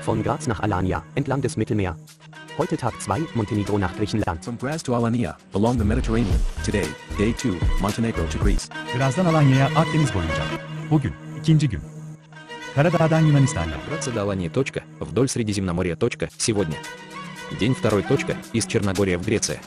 Von Graz nach Alanya, entlang des Mittelmeer. Heute Tag 2, Montenegro nach Griechenland. From Graz to Alanya, along the Mediterranean. Today, day 2, Montenegro to Greece. Graz'dan Alanya'ya Akdeniz boyunca. Bugün, ikinci gün. Karadağ'dan Yunanistan'a. Граца до Алании. Вдоль Средиземноморья. Сегодня. День 2. Из Черногория в Греция.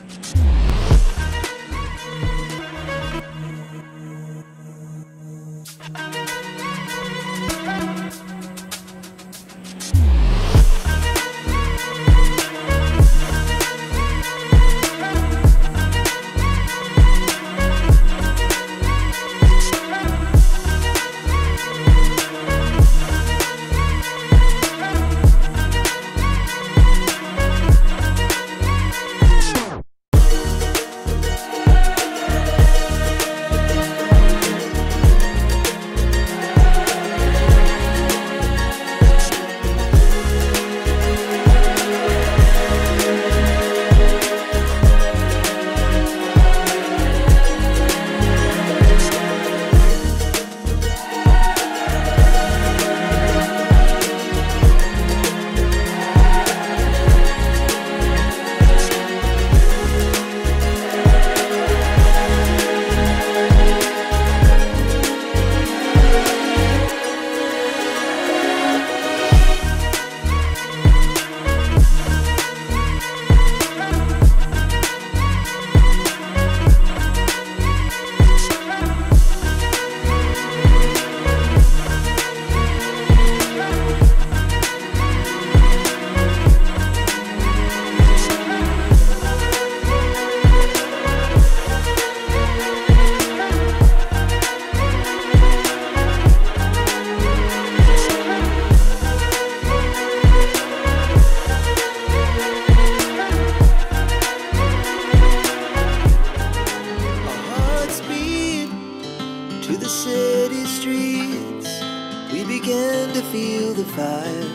Feel the fire.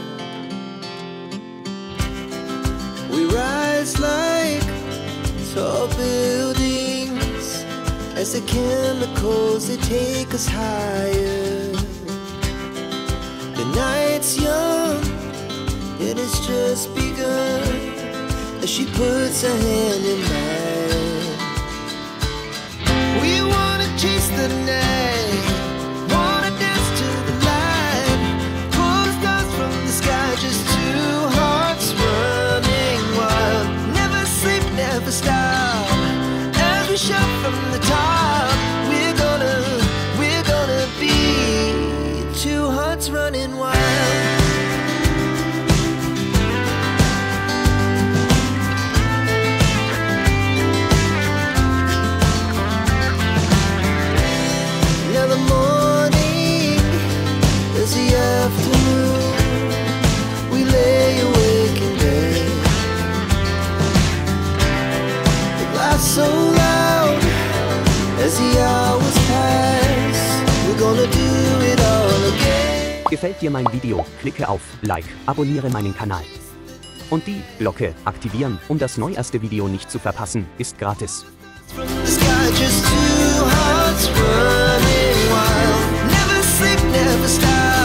We rise like tall buildings as the chemicals they take us higher. The night's young and it's just begun as she puts her hand in mine. We wanna chase the night, wanna dance to the light, pull stars from the sky, just two hearts running wild. Never sleep, never stop, as we shout from the top. We're gonna be two hearts running wild. Afternoon, we lay awake in bed. The laughs so loud as the hours pass. We're gonna do it all again. Gefällt dir mein Video? Klicke auf Like, abonniere meinen Kanal. Und die Glocke aktivieren, um das neueste Video nicht zu verpassen, ist gratis. From the sky, just two hearts running wild. Never sleep, never stop.